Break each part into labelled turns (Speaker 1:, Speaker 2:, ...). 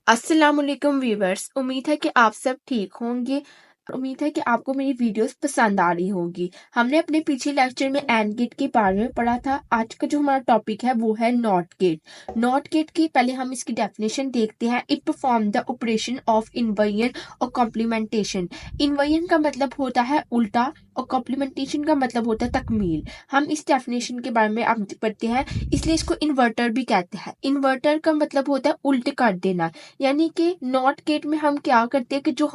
Speaker 1: अस्सलामुअलैकुम व्यूवर्स। उम्मीद है कि आप सब ठीक होंगे। उम्मीद है कि आपको मेरी वीडियोस पसंद आ रही होगी। हमने अपने पीछे लेक्चर में एंड गेट के बारे में पढ़ा था। आज का जो हमारा टॉपिक है वो है नॉट गेट। नॉट गेट की पहले हम इसकी डेफिनेशन देखते हैं। It perform the operation of inversion और कॉम्प्लीमेंटेशन। इनवर्जन का मतलब होता है उल्टा और कॉम्प्लीमेंटेशन का मतलब होता है तकमील। हम इस डेफिनेशन के बारे में अब पढ़ते हैं, इसलिए इसको इन्वर्टर भी कहते हैं। इन्वर्टर का मतलब होता है उल्ट कर देना। यानी कि नॉट गेट में हम क्या करते हैं कि जो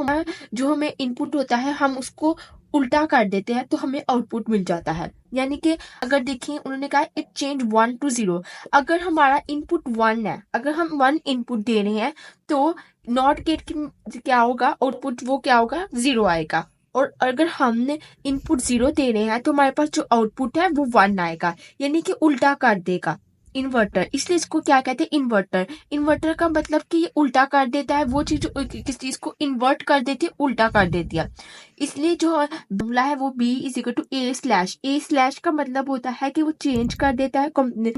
Speaker 1: हमें इनपुट होता है हम उसको उल्टा कर देते हैं तो हमें आउटपुट मिल जाता है। यानी कि अगर देखिए उन्होंने कहा इट चेंज 1 to 0। अगर हमारा इनपुट 1 है, अगर हम 1 इनपुट दे रहे हैं तो नॉट गेट की क्या होगा, आउटपुट वो क्या होगा, 0 आएगा। और अगर हमने इनपुट 0 दे रहे हैं तो हमारे पास जो आउटपुट है वो 1 आएगा, यानी कि उल्टा कर देगा। इन्वर्टर, इसलिए इसको क्या कहते हैं, इन्वर्टर। इन्वर्टर का मतलब कि ये उल्टा कर देता है, वो चीज किस चीज को इन्वर्ट कर देती है, उल्टा कर देती है। इसलिए जो जुमला है वो B is equal to A slash. A slash का मतलब होता है कि वो चेंज कर देता है।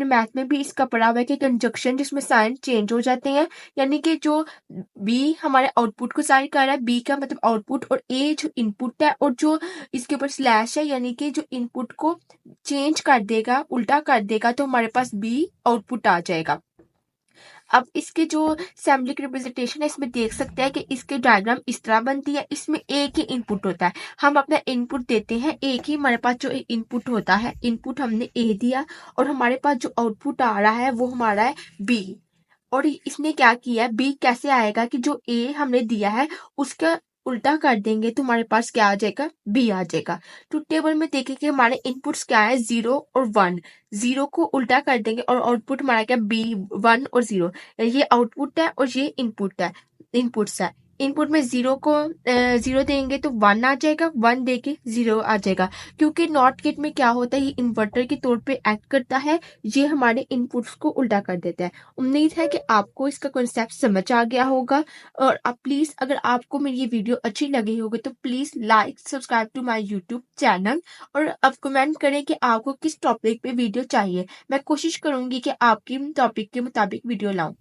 Speaker 1: मैथ में भी इसका पढ़ा हुआ है कि कंजक्शन जिसमें साइन चेंज हो जाते हैं। यानी कि जो बी हमारे आउटपुट को साइन कर रहा है, बी का मतलब आउटपुट, और ए जो इनपुट है, और जो इसके ऊपर स्लैश है यानी कि जो इनपुट को चेंज कर देगा, उल्टा कर देगा, तो हमारे पास बी आउटपुट आ जाएगा। अब इसके जो सैम्बलिक रिप्रेजेंटेशन है इसमें देख सकते हैं कि इसके डायग्राम इस तरह बनती है। इसमें एक ही इनपुट होता है, हम अपना इनपुट देते हैं, एक ही हमारे पास जो इनपुट होता है, इनपुट हमने ए दिया और हमारे पास जो आउटपुट आ रहा है वो हमारा है बी। और इसने क्या किया है, बी कैसे आएगा कि जो ए हमने दिया है उसका उल्टा कर देंगे तो हमारे पास क्या आ जाएगा, बी आ जाएगा। तो टेबल में देखें कि हमारे इनपुट्स क्या है, 0 और 1। 0 को उल्टा कर देंगे और आउटपुट हमारा क्या, बी, 1 और 0। ये आउटपुट है और ये इनपुट्स है। इनपुट में 0 को 0 देंगे तो 1 आ जाएगा, 1 देके 0 आ जाएगा। क्योंकि नॉट गेट में क्या होता है, ये इन्वर्टर के तौर पे एक्ट करता है, ये हमारे इनपुट्स को उल्टा कर देता है। उम्मीद है कि आपको इसका कॉन्सेप्ट समझ आ गया होगा। और आप प्लीज, अगर आपको मेरी ये वीडियो अच्छी लगी होगी तो please like subscribe to my YouTube channel. और अब कमेंट करें कि आपको किस टॉपिक पे वीडियो चाहिए। मैं कोशिश करूंगी कि आपकी टॉपिक के मुताबिक वीडियो लाऊं।